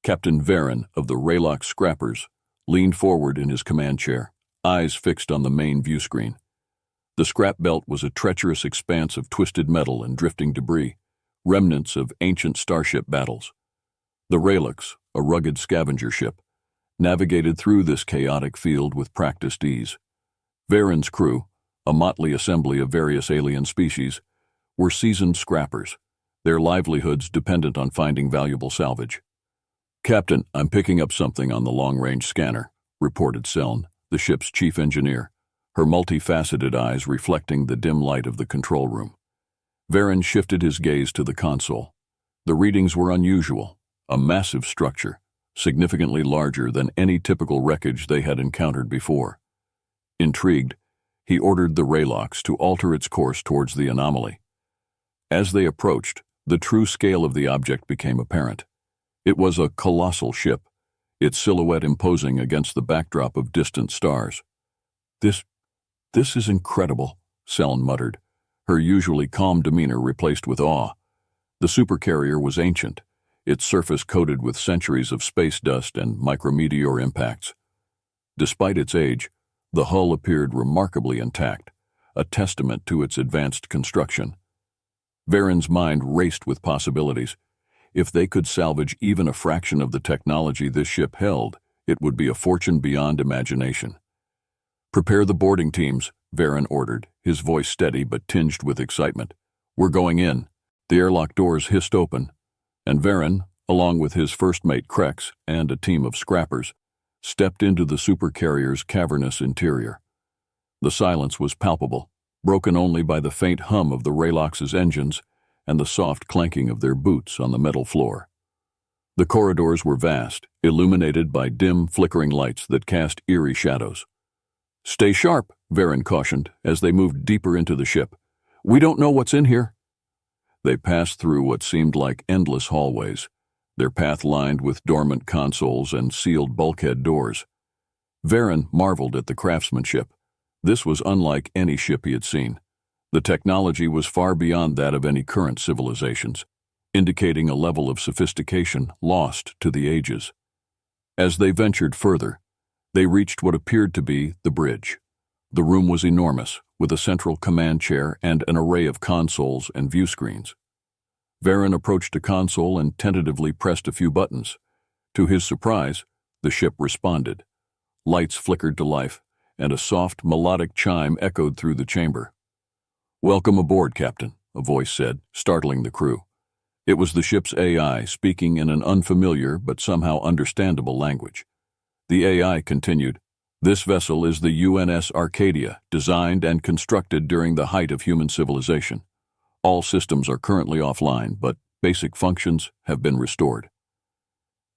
Captain Varen of the Raylock Scrappers leaned forward in his command chair, eyes fixed on the main view screen. The scrap belt was a treacherous expanse of twisted metal and drifting debris, remnants of ancient starship battles. The Raylocks, a rugged scavenger ship, navigated through this chaotic field with practiced ease. Varen's crew, a motley assembly of various alien species, were seasoned scrappers, their livelihoods dependent on finding valuable salvage. "Captain, I'm picking up something on the long-range scanner," reported Seln, the ship's chief engineer, her multifaceted eyes reflecting the dim light of the control room. Varen shifted his gaze to the console. The readings were unusual, a massive structure, significantly larger than any typical wreckage they had encountered before. Intrigued, he ordered the Raylocks to alter its course towards the anomaly. As they approached, the true scale of the object became apparent. It was a colossal ship, its silhouette imposing against the backdrop of distant stars. This is incredible," Seln muttered, her usually calm demeanor replaced with awe. The Supercarrier was ancient, its surface coated with centuries of space dust and micrometeor impacts. Despite its age, the hull appeared remarkably intact, a testament to its advanced construction. Varen's mind raced with possibilities. If they could salvage even a fraction of the technology this ship held, it would be a fortune beyond imagination. "Prepare the boarding teams," Varen ordered, his voice steady but tinged with excitement. "We're going in." The airlock doors hissed open, and Varen, along with his first mate Krex and a team of scrappers, stepped into the Supercarrier's cavernous interior. The silence was palpable, broken only by the faint hum of the Raylocks' engines and the soft clanking of their boots on the metal floor. The corridors were vast, illuminated by dim, flickering lights that cast eerie shadows. "Stay sharp," Varen cautioned as they moved deeper into the ship. "We don't know what's in here." They passed through what seemed like endless hallways, their path lined with dormant consoles and sealed bulkhead doors. Varen marveled at the craftsmanship. This was unlike any ship he had seen. The technology was far beyond that of any current civilizations, indicating a level of sophistication lost to the ages. As they ventured further, they reached what appeared to be the bridge. The room was enormous, with a central command chair and an array of consoles and view screens. Varen approached a console and tentatively pressed a few buttons. To his surprise, the ship responded. Lights flickered to life, and a soft, melodic chime echoed through the chamber. "Welcome aboard, Captain," a voice said, startling the crew. It was the ship's AI speaking in an unfamiliar but somehow understandable language. The AI continued, "This vessel is the UNS Arcadia, designed and constructed during the height of human civilization. All systems are currently offline, but basic functions have been restored."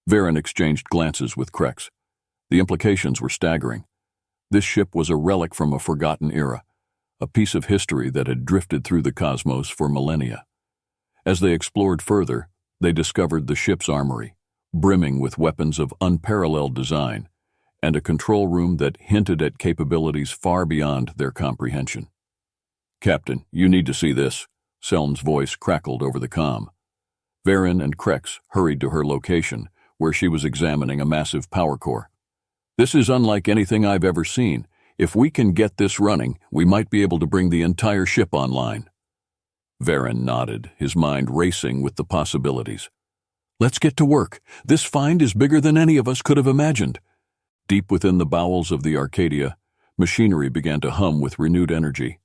Varen exchanged glances with Krex. The implications were staggering. This ship was a relic from a forgotten era, a piece of history that had drifted through the cosmos for millennia. As they explored further, they discovered the ship's armory, brimming with weapons of unparalleled design, and a control room that hinted at capabilities far beyond their comprehension. "Captain, you need to see this," Seln's voice crackled over the comm. Varen and Krex hurried to her location, where she was examining a massive power core. "This is unlike anything I've ever seen. If we can get this running, we might be able to bring the entire ship online." Varen nodded, his mind racing with the possibilities. "Let's get to work. This find is bigger than any of us could have imagined." Deep within the bowels of the Arcadia, machinery began to hum with renewed energy.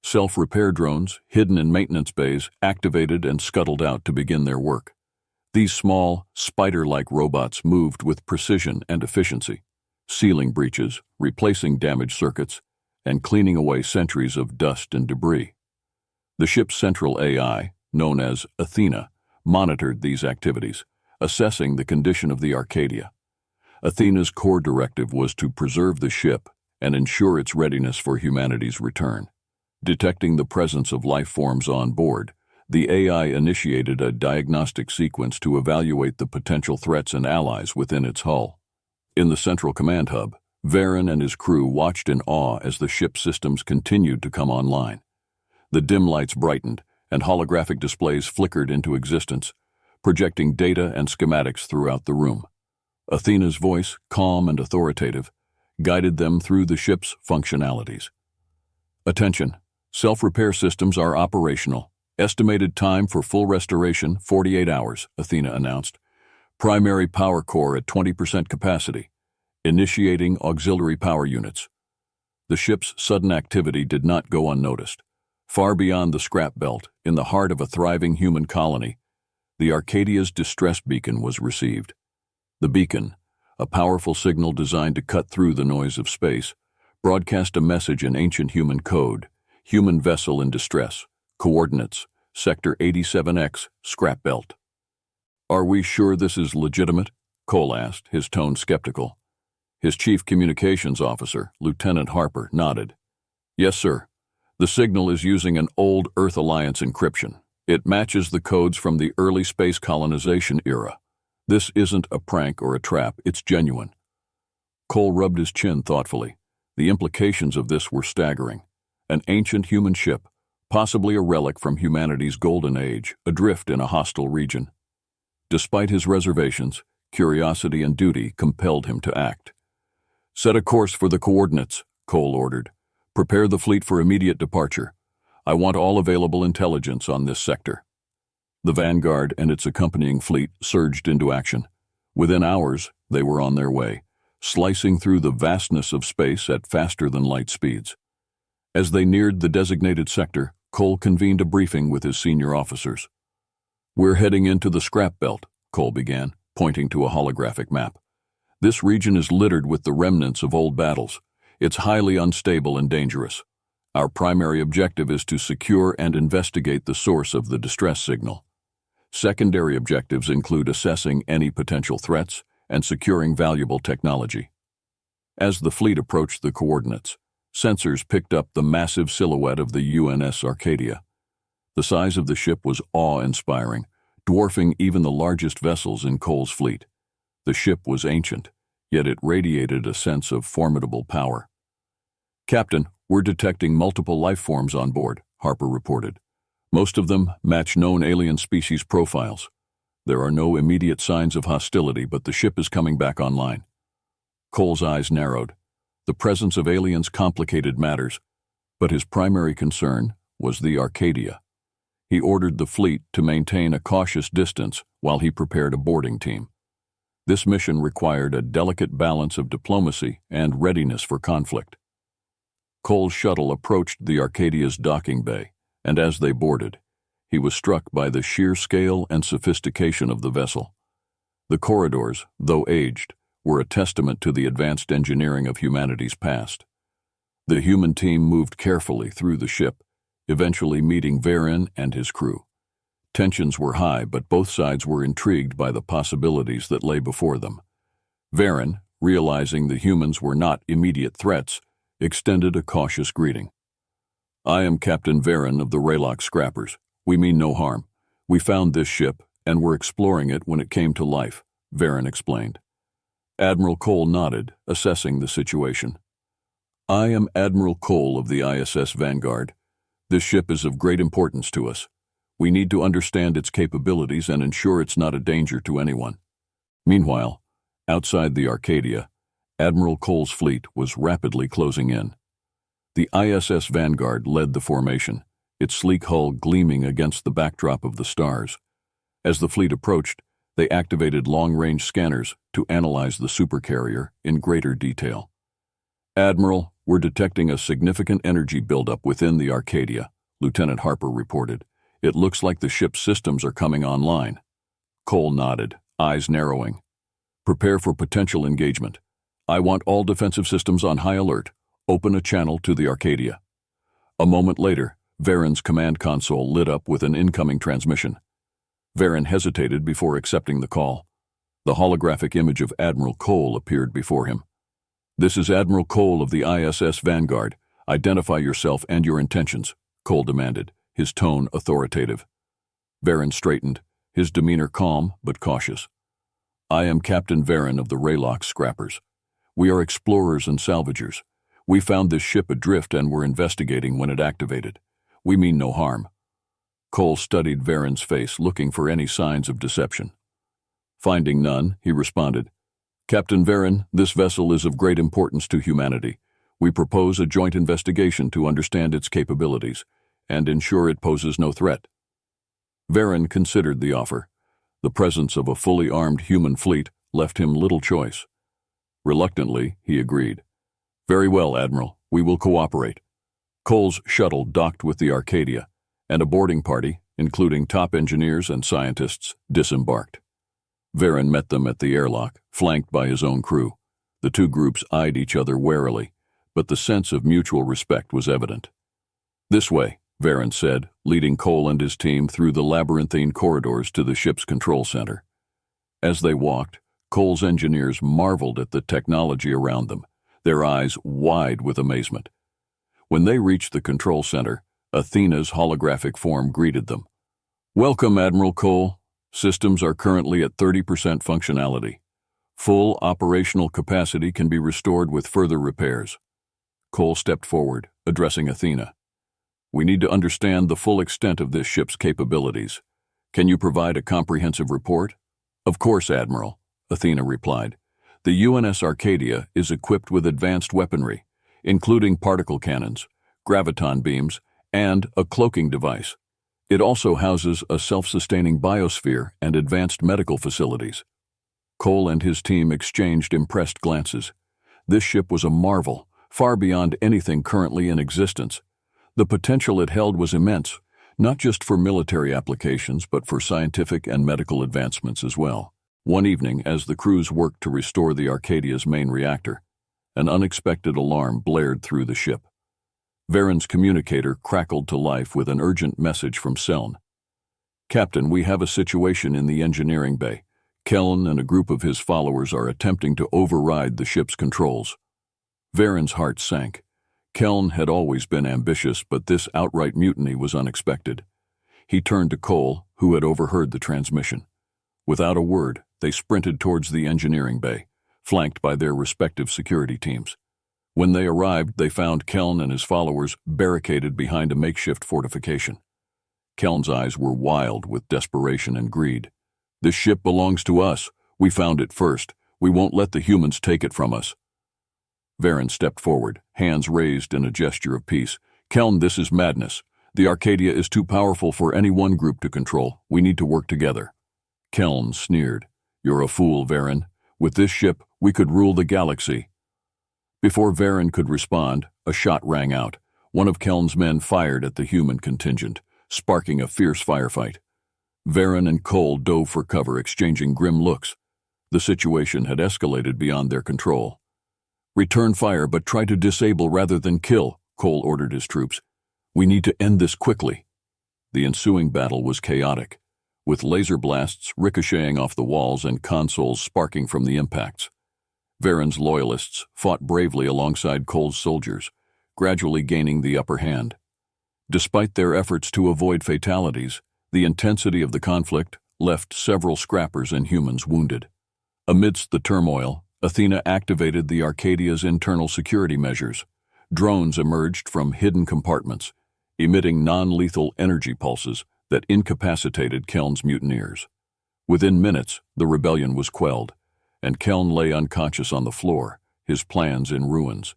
Self-repair drones, hidden in maintenance bays, activated and scuttled out to begin their work. These small, spider-like robots moved with precision and efficiency, sealing breaches, replacing damaged circuits, and cleaning away centuries of dust and debris. The ship's central AI, known as Athena, monitored these activities, assessing the condition of the Arcadia. Athena's core directive was to preserve the ship and ensure its readiness for humanity's return. Detecting the presence of life forms on board, the AI initiated a diagnostic sequence to evaluate the potential threats and allies within its hull. In the central command hub, Varen and his crew watched in awe as the ship's systems continued to come online. The dim lights brightened, and holographic displays flickered into existence, projecting data and schematics throughout the room. Athena's voice, calm and authoritative, guided them through the ship's functionalities. Attention, self-repair systems are operational. Estimated time for full restoration, 48 hours, Athena announced. Primary power core at 20% capacity. Initiating auxiliary power units. The ship's sudden activity did not go unnoticed. Far beyond the scrap belt, in the heart of a thriving human colony, the Arcadia's distress beacon was received. The beacon, a powerful signal designed to cut through the noise of space, broadcast a message in ancient human code: human vessel in distress, coordinates, Sector 87X, scrap belt. Are we sure this is legitimate? Cole asked, his tone skeptical. His chief communications officer, Lieutenant Harper, nodded. Yes, sir. The signal is using an old Earth Alliance encryption. It matches the codes from the early space colonization era. This isn't a prank or a trap, it's genuine. Cole rubbed his chin thoughtfully. The implications of this were staggering. An ancient human ship, possibly a relic from humanity's golden age, adrift in a hostile region. Despite his reservations, curiosity and duty compelled him to act. Set a course for the coordinates, Cole ordered. Prepare the fleet for immediate departure. I want all available intelligence on this sector. The Vanguard and its accompanying fleet surged into action. Within hours, they were on their way, slicing through the vastness of space at faster-than-light speeds. As they neared the designated sector, Cole convened a briefing with his senior officers. We're heading into the scrap belt, Cole began, pointing to a holographic map. This region is littered with the remnants of old battles. It's highly unstable and dangerous. Our primary objective is to secure and investigate the source of the distress signal. Secondary objectives include assessing any potential threats and securing valuable technology. As the fleet approached the coordinates, sensors picked up the massive silhouette of the UNS Arcadia. The size of the ship was awe-inspiring, dwarfing even the largest vessels in Cole's fleet. The ship was ancient, yet it radiated a sense of formidable power. Captain, we're detecting multiple life forms on board, Harper reported. Most of them match known alien species profiles. There are no immediate signs of hostility, but the ship is coming back online. Cole's eyes narrowed. The presence of aliens complicated matters, but his primary concern was the Arcadia. He ordered the fleet to maintain a cautious distance while he prepared a boarding team. This mission required a delicate balance of diplomacy and readiness for conflict. Cole's shuttle approached the Arcadia's docking bay, and as they boarded, he was struck by the sheer scale and sophistication of the vessel. The corridors, though aged, were a testament to the advanced engineering of humanity's past. The human team moved carefully through the ship, eventually meeting Varen and his crew. Tensions were high, but both sides were intrigued by the possibilities that lay before them. Varen, realizing the humans were not immediate threats, extended a cautious greeting. I am Captain Varen of the Raylock Scrappers. We mean no harm. We found this ship, and were exploring it when it came to life, Varen explained. Admiral Cole nodded, assessing the situation. I am Admiral Cole of the ISS Vanguard. This ship is of great importance to us. We need to understand its capabilities and ensure it's not a danger to anyone. Meanwhile, outside the Arcadia, Admiral Cole's fleet was rapidly closing in. The ISS Vanguard led the formation, its sleek hull gleaming against the backdrop of the stars. As the fleet approached, they activated long-range scanners to analyze the Supercarrier in greater detail. Admiral, we're detecting a significant energy buildup within the Arcadia, Lieutenant Harper reported. It looks like the ship's systems are coming online. Cole nodded, eyes narrowing. Prepare for potential engagement. I want all defensive systems on high alert. Open a channel to the Arcadia. A moment later, Varen's command console lit up with an incoming transmission. Varen hesitated before accepting the call. The holographic image of Admiral Cole appeared before him. This is Admiral Cole of the ISS Vanguard. Identify yourself and your intentions, Cole demanded, his tone authoritative. Varen straightened, his demeanor calm but cautious. I am Captain Varen of the Raylock Scrappers. We are explorers and salvagers. We found this ship adrift and were investigating when it activated. We mean no harm. Cole studied Varen's face, looking for any signs of deception. Finding none, he responded, "Captain Varen, this vessel is of great importance to humanity. We propose a joint investigation to understand its capabilities and ensure it poses no threat." Varen considered the offer. The presence of a fully armed human fleet left him little choice. Reluctantly, he agreed. "Very well, Admiral, we will cooperate." Cole's shuttle docked with the Arcadia, and a boarding party, including top engineers and scientists, disembarked. Varen met them at the airlock, flanked by his own crew. The two groups eyed each other warily, but the sense of mutual respect was evident. "This way," Varen said, leading Cole and his team through the labyrinthine corridors to the ship's control center. As they walked, Cole's engineers marveled at the technology around them, their eyes wide with amazement. When they reached the control center, Athena's holographic form greeted them. "Welcome, Admiral Cole. Systems are currently at 30% functionality. Full operational capacity can be restored with further repairs." Cole stepped forward, addressing Athena. "We need to understand the full extent of this ship's capabilities. Can you provide a comprehensive report?" "Of course, Admiral," Athena replied. "The UNS Arcadia is equipped with advanced weaponry, including particle cannons, graviton beams, and a cloaking device. It also houses a self-sustaining biosphere and advanced medical facilities." Cole and his team exchanged impressed glances. This ship was a marvel, far beyond anything currently in existence. The potential it held was immense, not just for military applications but for scientific and medical advancements as well. One evening, as the crews worked to restore the Arcadia's main reactor, an unexpected alarm blared through the ship. Varen's communicator crackled to life with an urgent message from Seln. "Captain, we have a situation in the engineering bay. Keln and a group of his followers are attempting to override the ship's controls." Varen's heart sank. Keln had always been ambitious, but this outright mutiny was unexpected. He turned to Cole, who had overheard the transmission. Without a word, they sprinted towards the engineering bay, flanked by their respective security teams. When they arrived, they found Keln and his followers barricaded behind a makeshift fortification. Keln's eyes were wild with desperation and greed. "This ship belongs to us. We found it first. We won't let the humans take it from us." Varen stepped forward, hands raised in a gesture of peace. "Keln, this is madness. The Arcadia is too powerful for any one group to control. We need to work together." Keln sneered. "You're a fool, Varen. With this ship, we could rule the galaxy." Before Varen could respond, a shot rang out. One of Keln's men fired at the human contingent, sparking a fierce firefight. Varen and Cole dove for cover, exchanging grim looks. The situation had escalated beyond their control. "Return fire, but try to disable rather than kill," Cole ordered his troops. "We need to end this quickly." The ensuing battle was chaotic, with laser blasts ricocheting off the walls and consoles sparking from the impacts. Varen's loyalists fought bravely alongside Cole's soldiers, gradually gaining the upper hand. Despite their efforts to avoid fatalities, the intensity of the conflict left several scrappers and humans wounded. Amidst the turmoil, Athena activated the Arcadia's internal security measures. Drones emerged from hidden compartments, emitting non-lethal energy pulses that incapacitated Keln's mutineers. Within minutes, the rebellion was quelled, and Keln lay unconscious on the floor, his plans in ruins.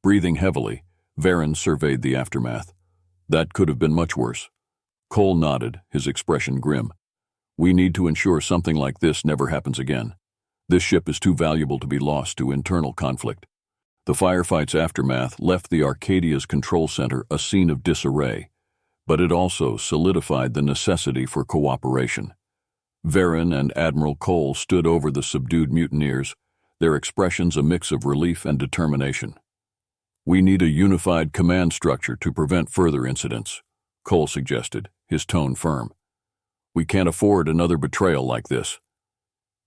Breathing heavily, Varen surveyed the aftermath. "That could have been much worse." Cole nodded, his expression grim. "We need to ensure something like this never happens again. This ship is too valuable to be lost to internal conflict." The firefight's aftermath left the Arcadia's control center a scene of disarray, but it also solidified the necessity for cooperation. Varen and Admiral Cole stood over the subdued mutineers, their expressions a mix of relief and determination. "We need a unified command structure to prevent further incidents," Cole suggested, his tone firm. "We can't afford another betrayal like this."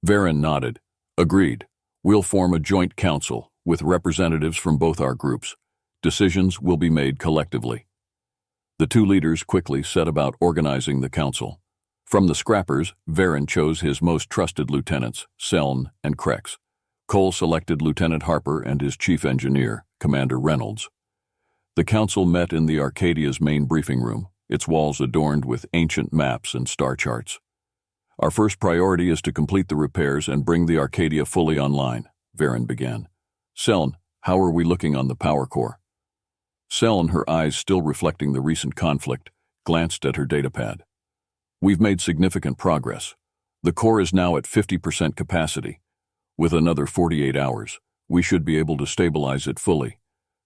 Varen nodded. "Agreed. We'll form a joint council with representatives from both our groups. Decisions will be made collectively." The two leaders quickly set about organizing the council. From the scrappers, Varen chose his most trusted lieutenants, Seln and Krex. Cole selected Lieutenant Harper and his chief engineer, Commander Reynolds. The council met in the Arcadia's main briefing room, its walls adorned with ancient maps and star charts. "Our first priority is to complete the repairs and bring the Arcadia fully online," Varen began. "Seln, how are we looking on the power core?" Seln, her eyes still reflecting the recent conflict, glanced at her datapad. "We've made significant progress. The core is now at 50% capacity. With another 48 hours, we should be able to stabilize it fully."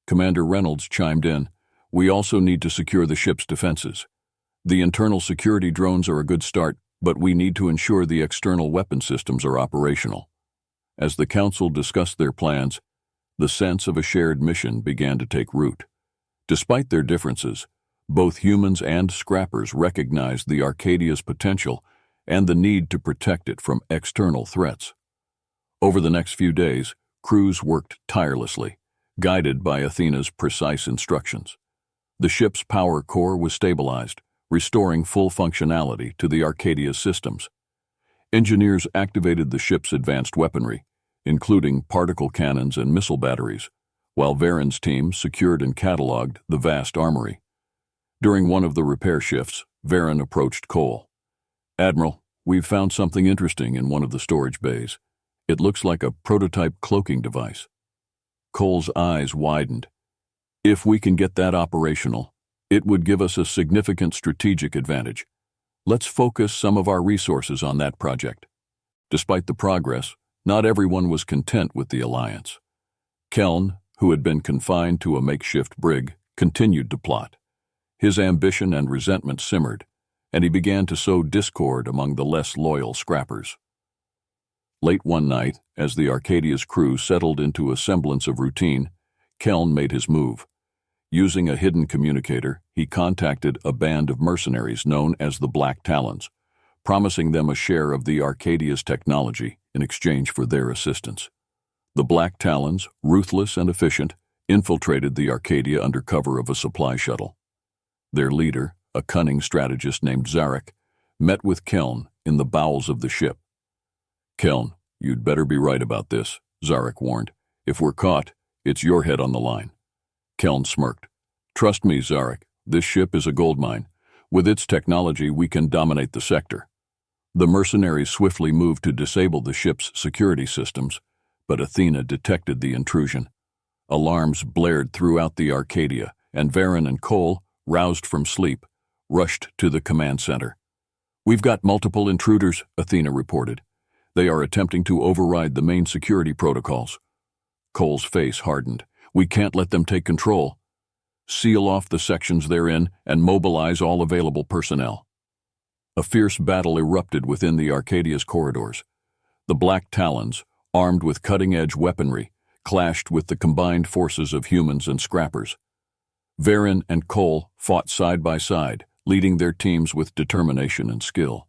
Commander Reynolds chimed in. "We also need to secure the ship's defenses. The internal security drones are a good start, but we need to ensure the external weapon systems are operational." As the Council discussed their plans, the sense of a shared mission began to take root. Despite their differences, both humans and scrappers recognized the Arcadia's potential and the need to protect it from external threats. Over the next few days, crews worked tirelessly, guided by Athena's precise instructions. The ship's power core was stabilized, restoring full functionality to the Arcadia's systems. Engineers activated the ship's advanced weaponry, including particle cannons and missile batteries, while Varen's team secured and cataloged the vast armory. During one of the repair shifts, Varen approached Cole. "Admiral, we've found something interesting in one of the storage bays. It looks like a prototype cloaking device." Cole's eyes widened. "If we can get that operational, it would give us a significant strategic advantage. Let's focus some of our resources on that project." Despite the progress, not everyone was content with the alliance. Keln, who had been confined to a makeshift brig, continued to plot. His ambition and resentment simmered, and he began to sow discord among the less loyal scrappers. Late one night, as the Arcadia's crew settled into a semblance of routine, Keln made his move. Using a hidden communicator, he contacted a band of mercenaries known as the Black Talons, promising them a share of the Arcadia's technology in exchange for their assistance. The Black Talons, ruthless and efficient, infiltrated the Arcadia under cover of a supply shuttle. Their leader, a cunning strategist named Zarek, met with Keln in the bowels of the ship. "Keln, you'd better be right about this," Zarek warned. "If we're caught, it's your head on the line." Keln smirked. "Trust me, Zarek, this ship is a goldmine. With its technology, we can dominate the sector." The mercenaries swiftly moved to disable the ship's security systems, but Athena detected the intrusion. Alarms blared throughout the Arcadia, and Varen and Cole, roused from sleep, rushed to the command center. "We've got multiple intruders," Athena reported. "They are attempting to override the main security protocols." Cole's face hardened. "We can't let them take control. Seal off the sections they're in and mobilize all available personnel." A fierce battle erupted within the Arcadia's corridors. The Black Talons, armed with cutting-edge weaponry, clashed with the combined forces of humans and scrappers. Varen and Cole fought side by side, leading their teams with determination and skill.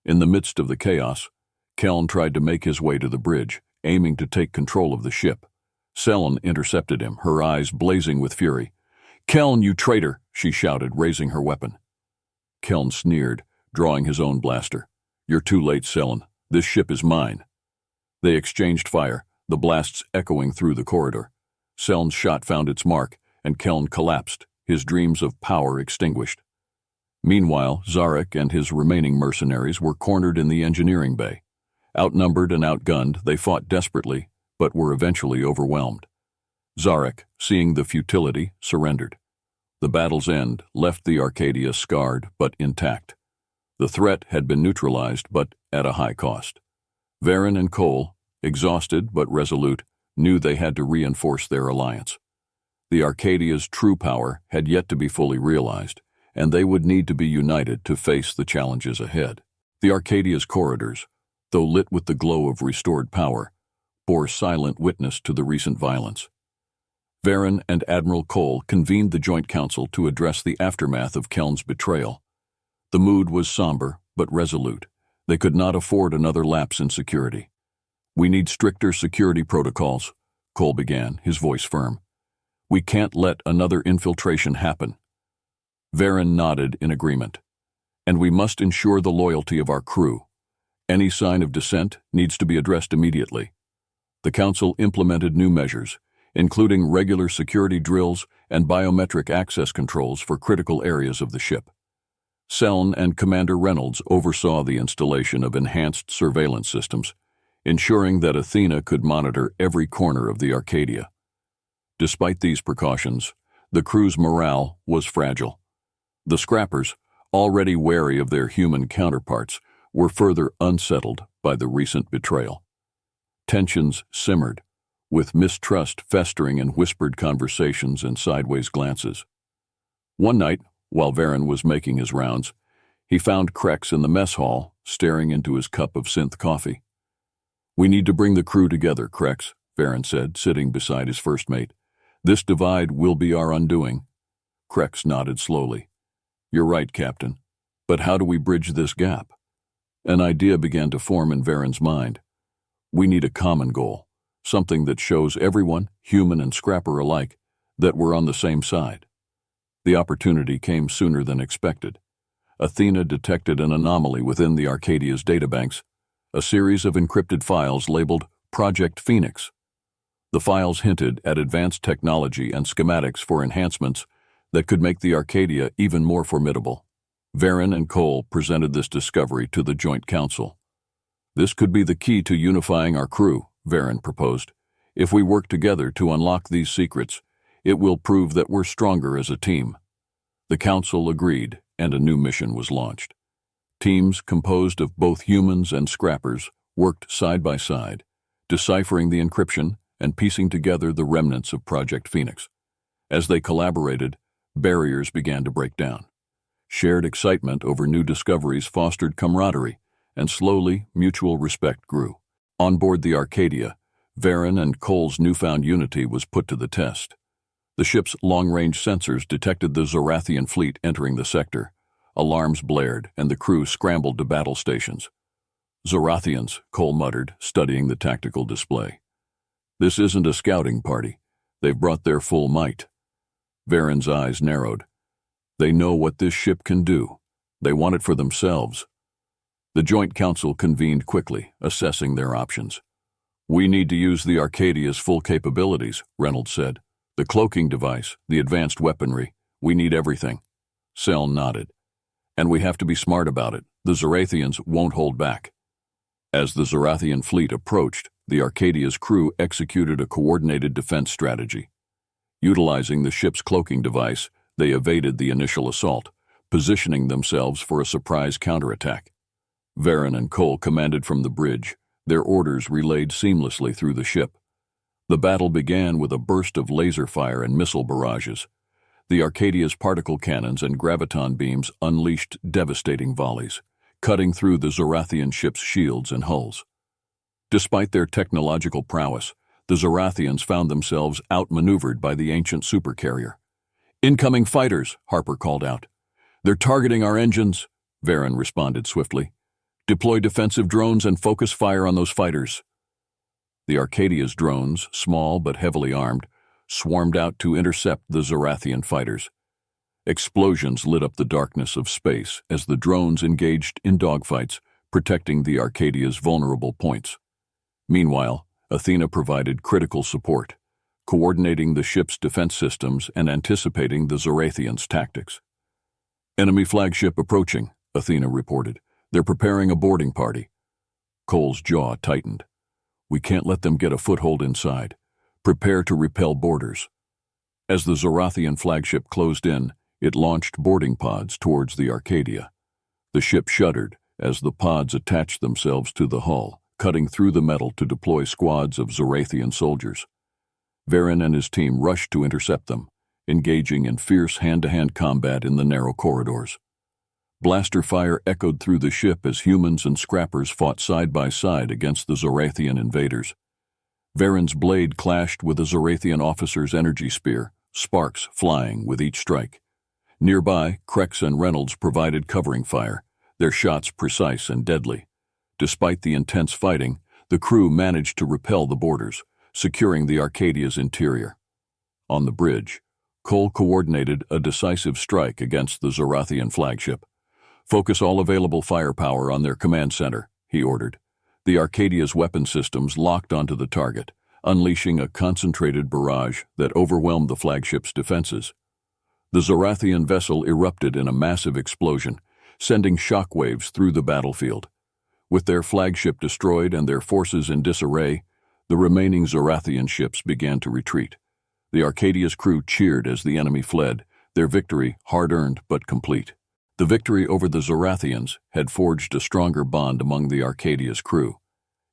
In the midst of the chaos, Keln tried to make his way to the bridge, aiming to take control of the ship. Seln intercepted him, her eyes blazing with fury. "Keln, you traitor!" she shouted, raising her weapon. Keln sneered, drawing his own blaster. "You're too late, Seln. This ship is mine." They exchanged fire, the blasts echoing through the corridor. Seln's shot found its mark, and Keln collapsed, his dreams of power extinguished. Meanwhile, Zarek and his remaining mercenaries were cornered in the engineering bay. Outnumbered and outgunned, they fought desperately, but were eventually overwhelmed. Zarek, seeing the futility, surrendered. The battle's end left the Arcadia scarred but intact. The threat had been neutralized, but at a high cost. Varen and Cole, exhausted but resolute, knew they had to reinforce their alliance. The Arcadia's true power had yet to be fully realized, and they would need to be united to face the challenges ahead. The Arcadia's corridors, though lit with the glow of restored power, bore silent witness to the recent violence. Varen and Admiral Cole convened the Joint Council to address the aftermath of Keln's betrayal. The mood was somber but resolute. They could not afford another lapse in security. "We need stricter security protocols," Cole began, his voice firm. "We can't let another infiltration happen." Varen nodded in agreement. "And we must ensure the loyalty of our crew. Any sign of dissent needs to be addressed immediately." The Council implemented new measures, including regular security drills and biometric access controls for critical areas of the ship. Seln and Commander Reynolds oversaw the installation of enhanced surveillance systems, ensuring that Athena could monitor every corner of the Arcadia. Despite these precautions, the crew's morale was fragile. The scrappers, already wary of their human counterparts, were further unsettled by the recent betrayal. Tensions simmered, with mistrust festering in whispered conversations and sideways glances. One night, while Varen was making his rounds, he found Krex in the mess hall, staring into his cup of synth coffee. "We need to bring the crew together, Krex," Varen said, sitting beside his first mate. "This divide will be our undoing." Krex nodded slowly. "You're right, Captain. But how do we bridge this gap?" An idea began to form in Varen's mind. "We need a common goal, something that shows everyone, human and scrapper alike, that we're on the same side." The opportunity came sooner than expected. Athena detected an anomaly within the Arcadia's databanks, a series of encrypted files labeled Project Phoenix. The files hinted at advanced technology and schematics for enhancements that could make the Arcadia even more formidable. Varen and Cole presented this discovery to the Joint Council. "This could be the key to unifying our crew," Varen proposed. "If we work together to unlock these secrets, it will prove that we're stronger as a team." The Council agreed, and a new mission was launched. Teams composed of both humans and scrappers worked side by side, deciphering the encryption and piecing together the remnants of Project Phoenix. As they collaborated, barriers began to break down. Shared excitement over new discoveries fostered camaraderie, and slowly mutual respect grew. On board the Arcadia, Varen and Cole's newfound unity was put to the test. The ship's long-range sensors detected the Zorathian fleet entering the sector. Alarms blared, and the crew scrambled to battle stations. "Zorathians," Cole muttered, studying the tactical display. "This isn't a scouting party. They've brought their full might." Varen's eyes narrowed. "They know what this ship can do. They want it for themselves." The Joint Council convened quickly, assessing their options. "We need to use the Arcadia's full capabilities," Reynolds said. "The cloaking device, the advanced weaponry, we need everything." Seln nodded. "And we have to be smart about it. The Zorathians won't hold back." As the Zorathian fleet approached, the Arcadia's crew executed a coordinated defense strategy. Utilizing the ship's cloaking device, they evaded the initial assault, positioning themselves for a surprise counterattack. Varen and Cole commanded from the bridge, their orders relayed seamlessly through the ship. The battle began with a burst of laser fire and missile barrages. The Arcadia's particle cannons and graviton beams unleashed devastating volleys, cutting through the Zorathian ship's shields and hulls. Despite their technological prowess, the Zorathians found themselves outmaneuvered by the ancient Supercarrier. "Incoming fighters," Harper called out. "They're targeting our engines," Varen responded swiftly. "Deploy defensive drones and focus fire on those fighters." The Arcadia's drones, small but heavily armed, swarmed out to intercept the Zorathian fighters. Explosions lit up the darkness of space as the drones engaged in dogfights, protecting the Arcadia's vulnerable points. Meanwhile, Athena provided critical support, coordinating the ship's defense systems and anticipating the Zorathians' tactics. "Enemy flagship approaching," Athena reported. "They're preparing a boarding party." Cole's jaw tightened. "We can't let them get a foothold inside. Prepare to repel boarders." As the Zorathian flagship closed in, it launched boarding pods towards the Arcadia. The ship shuddered as the pods attached themselves to the hull, cutting through the metal to deploy squads of Zorathian soldiers. Varen and his team rushed to intercept them, engaging in fierce hand-to-hand combat in the narrow corridors. Blaster fire echoed through the ship as humans and scrappers fought side by side against the Zorathian invaders. Varen's blade clashed with a Zorathian officer's energy spear, sparks flying with each strike. Nearby, Krex and Reynolds provided covering fire, their shots precise and deadly. Despite the intense fighting, the crew managed to repel the boarders, securing the Arcadia's interior. On the bridge, Cole coordinated a decisive strike against the Zorathian flagship. "Focus all available firepower on their command center," he ordered. The Arcadia's weapon systems locked onto the target, unleashing a concentrated barrage that overwhelmed the flagship's defenses. The Zorathian vessel erupted in a massive explosion, sending shockwaves through the battlefield. With their flagship destroyed and their forces in disarray, the remaining Zorathian ships began to retreat. The Arcadia's crew cheered as the enemy fled, their victory hard-earned but complete. The victory over the Zorathians had forged a stronger bond among the Arcadia's crew.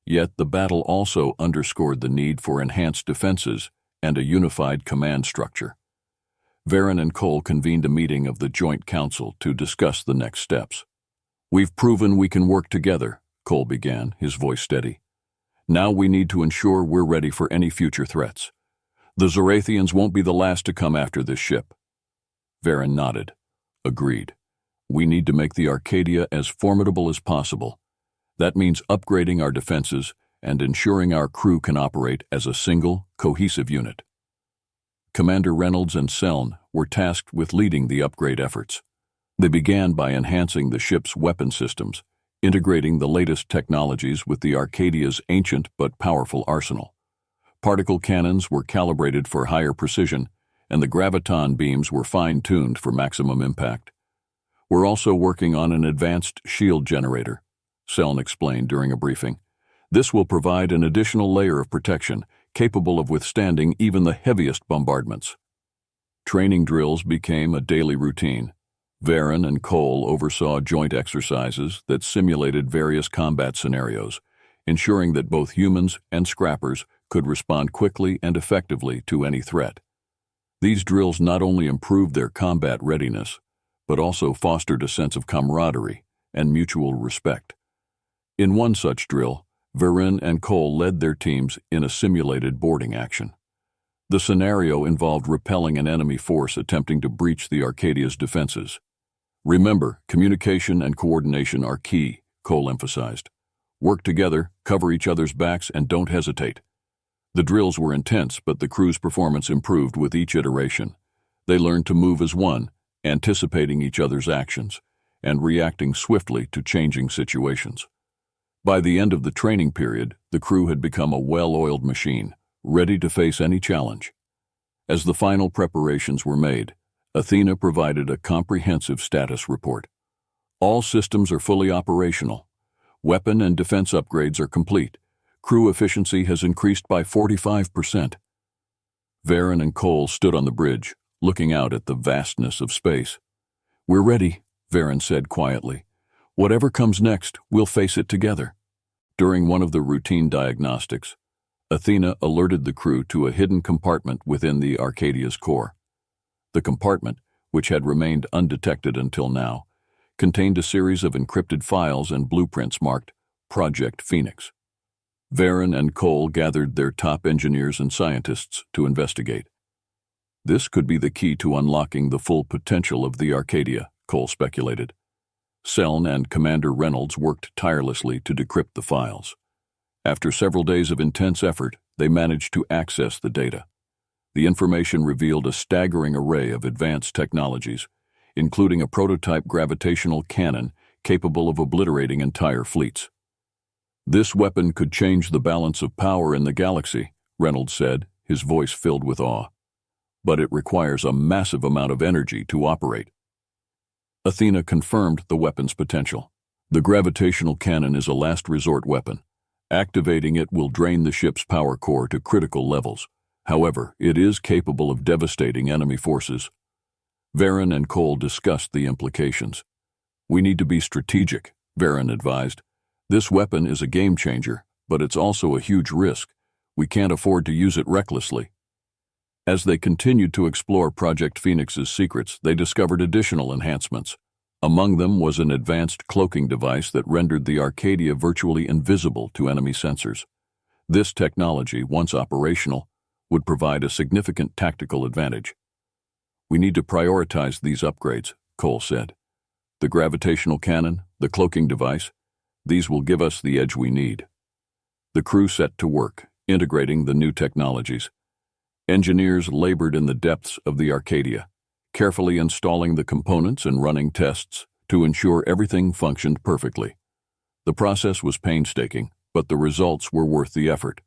Yet the battle also underscored the need for enhanced defenses and a unified command structure. Varen and Cole convened a meeting of the Joint Council to discuss the next steps. "We've proven we can work together," Cole began, his voice steady. "Now we need to ensure we're ready for any future threats. The Zorathians won't be the last to come after this ship." Varen nodded. "Agreed. We need to make the Arcadia as formidable as possible. That means upgrading our defenses and ensuring our crew can operate as a single, cohesive unit." Commander Reynolds and Seln were tasked with leading the upgrade efforts. They began by enhancing the ship's weapon systems, integrating the latest technologies with the Arcadia's ancient but powerful arsenal. Particle cannons were calibrated for higher precision, and the graviton beams were fine-tuned for maximum impact. "We're also working on an advanced shield generator," Seln explained during a briefing. "This will provide an additional layer of protection, capable of withstanding even the heaviest bombardments." Training drills became a daily routine. Varen and Cole oversaw joint exercises that simulated various combat scenarios, ensuring that both humans and scrappers could respond quickly and effectively to any threat. These drills not only improved their combat readiness, but also fostered a sense of camaraderie and mutual respect. In one such drill, Varen and Cole led their teams in a simulated boarding action. The scenario involved repelling an enemy force attempting to breach the Arcadia's defenses. "Remember, communication and coordination are key," Cole emphasized. "Work together, cover each other's backs, and don't hesitate." The drills were intense, but the crew's performance improved with each iteration. They learned to move as one, anticipating each other's actions, and reacting swiftly to changing situations. By the end of the training period, the crew had become a well-oiled machine, ready to face any challenge. As the final preparations were made, Athena provided a comprehensive status report. "All systems are fully operational. Weapon and defense upgrades are complete. Crew efficiency has increased by 45%. Varen and Cole stood on the bridge, looking out at the vastness of space. "We're ready," Varen said quietly. "Whatever comes next, we'll face it together." During one of the routine diagnostics, Athena alerted the crew to a hidden compartment within the Arcadia's core. The compartment, which had remained undetected until now, contained a series of encrypted files and blueprints marked Project Phoenix. Varen and Cole gathered their top engineers and scientists to investigate. "This could be the key to unlocking the full potential of the Arcadia," Cole speculated. Seln and Commander Reynolds worked tirelessly to decrypt the files. After several days of intense effort, they managed to access the data. The information revealed a staggering array of advanced technologies, including a prototype gravitational cannon capable of obliterating entire fleets. "This weapon could change the balance of power in the galaxy," Reynolds said, his voice filled with awe. "But it requires a massive amount of energy to operate." Athena confirmed the weapon's potential. "The gravitational cannon is a last resort weapon. Activating it will drain the ship's power core to critical levels. However, it is capable of devastating enemy forces." Varen and Cole discussed the implications. "We need to be strategic," Varen advised. "This weapon is a game changer, but it's also a huge risk. We can't afford to use it recklessly." As they continued to explore Project Phoenix's secrets, they discovered additional enhancements. Among them was an advanced cloaking device that rendered the Arcadia virtually invisible to enemy sensors. This technology, once operational, would provide a significant tactical advantage. "We need to prioritize these upgrades," Cole said. "The gravitational cannon, the cloaking device, these will give us the edge we need." The crew set to work, integrating the new technologies. Engineers labored in the depths of the Arcadia, carefully installing the components and running tests to ensure everything functioned perfectly. The process was painstaking, but the results were worth the effort.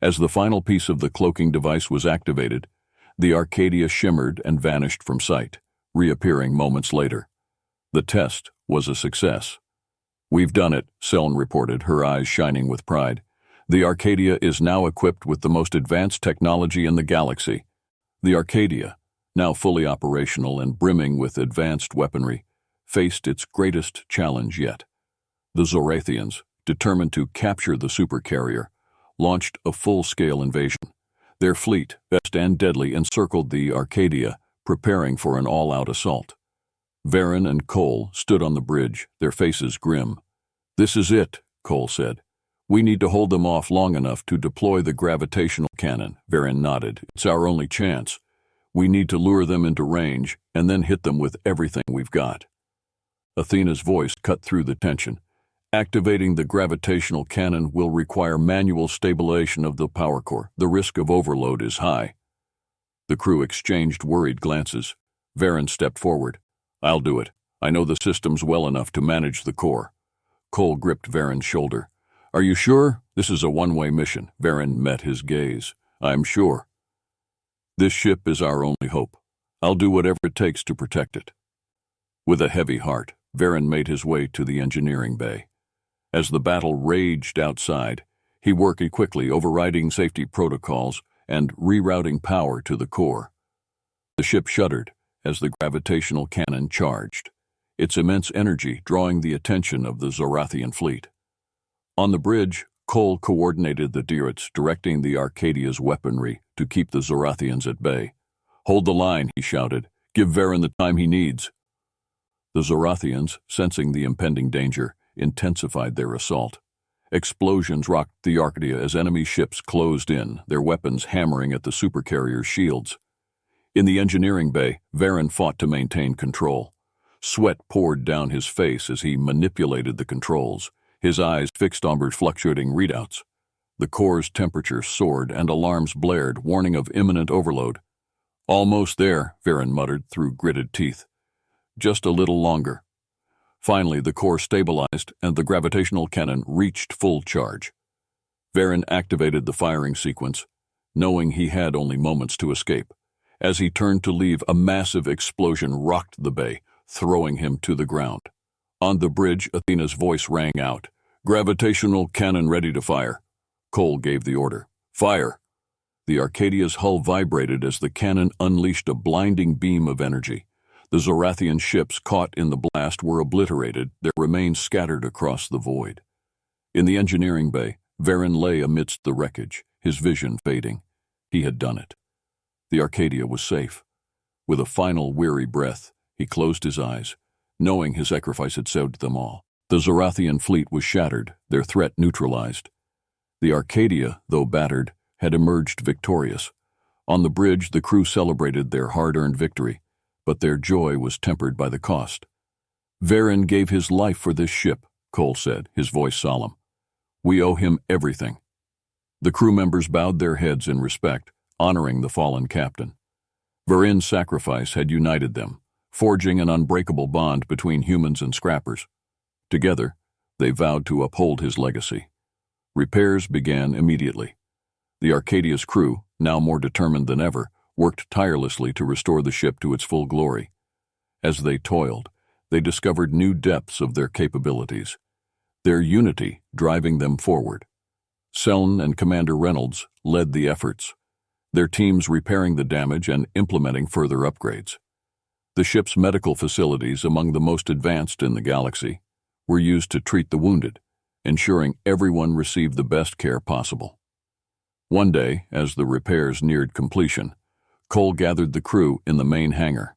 As the final piece of the cloaking device was activated, the Arcadia shimmered and vanished from sight, reappearing moments later. The test, was a success. "We've done it," Seln reported, her eyes shining with pride. "The Arcadia is now equipped with the most advanced technology in the galaxy." The Arcadia, now fully operational and brimming with advanced weaponry, faced its greatest challenge yet. The Zorathians, determined to capture the Supercarrier, launched a full-scale invasion. Their fleet, vast and deadly, encircled the Arcadia, preparing for an all-out assault. Varen and Cole stood on the bridge, their faces grim. "This is it," Cole said. "We need to hold them off long enough to deploy the gravitational cannon." Varen nodded. "It's our only chance. We need to lure them into range and then hit them with everything we've got." Athena's voice cut through the tension. "Activating the gravitational cannon will require manual stabilization of the power core. The risk of overload is high." The crew exchanged worried glances. Varen stepped forward. "I'll do it. I know the systems well enough to manage the core." Cole gripped Varen's shoulder. "Are you sure? This is a one-way mission." Varen met his gaze. "I'm sure. This ship is our only hope. I'll do whatever it takes to protect it." With a heavy heart, Varen made his way to the engineering bay. As the battle raged outside, he worked quickly, overriding safety protocols and rerouting power to the core. The ship shuddered as the gravitational cannon charged, its immense energy drawing the attention of the Zorathian fleet. On the bridge, Cole coordinated the turrets, directing the Arcadia's weaponry to keep the Zorathians at bay. "Hold the line," he shouted. "Give Varen the time he needs." The Zorathians, sensing the impending danger, intensified their assault. Explosions rocked the Arcadia as enemy ships closed in, their weapons hammering at the Supercarrier's shields. In the engineering bay, Varen fought to maintain control. Sweat poured down his face as he manipulated the controls, his eyes fixed on fluctuating readouts. The core's temperature soared and alarms blared, warning of imminent overload. "Almost there," Varen muttered through gritted teeth. "Just a little longer." Finally, the core stabilized and the gravitational cannon reached full charge. Varen activated the firing sequence, knowing he had only moments to escape. As he turned to leave, a massive explosion rocked the bay, throwing him to the ground. On the bridge, Athena's voice rang out. "Gravitational cannon ready to fire." Cole gave the order. "Fire!" The Arcadia's hull vibrated as the cannon unleashed a blinding beam of energy. The Zorathian ships caught in the blast were obliterated, their remains scattered across the void. In the engineering bay, Varen lay amidst the wreckage, his vision fading. He had done it. The Arcadia was safe. With a final weary breath, he closed his eyes, knowing his sacrifice had saved them all. The Zorathian fleet was shattered, their threat neutralized. The Arcadia, though battered, had emerged victorious. On the bridge, the crew celebrated their hard-earned victory, but their joy was tempered by the cost. "Varen gave his life for this ship," Cole said, his voice solemn. "We owe him everything." The crew members bowed their heads in respect, honoring the fallen captain. Varen's sacrifice had united them, forging an unbreakable bond between humans and scrappers. Together, they vowed to uphold his legacy. Repairs began immediately. The Arcadia's crew, now more determined than ever, worked tirelessly to restore the ship to its full glory. As they toiled, they discovered new depths of their capabilities, their unity driving them forward. Seln and Commander Reynolds led the efforts, their teams repairing the damage and implementing further upgrades. The ship's medical facilities, among the most advanced in the galaxy, were used to treat the wounded, ensuring everyone received the best care possible. One day, as the repairs neared completion, Cole gathered the crew in the main hangar.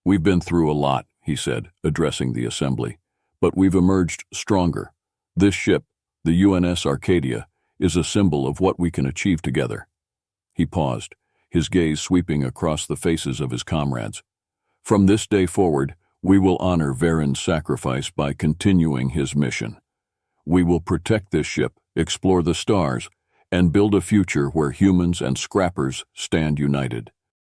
"We've been through a lot," he said, addressing the assembly, "but we've emerged stronger. This ship, the UNS Arcadia, is a symbol of what we can achieve together." He paused, his gaze sweeping across the faces of his comrades. "From this day forward, we will honor Varen's sacrifice by continuing his mission. We will protect this ship, explore the stars, and build a future where humans and scrappers stand united."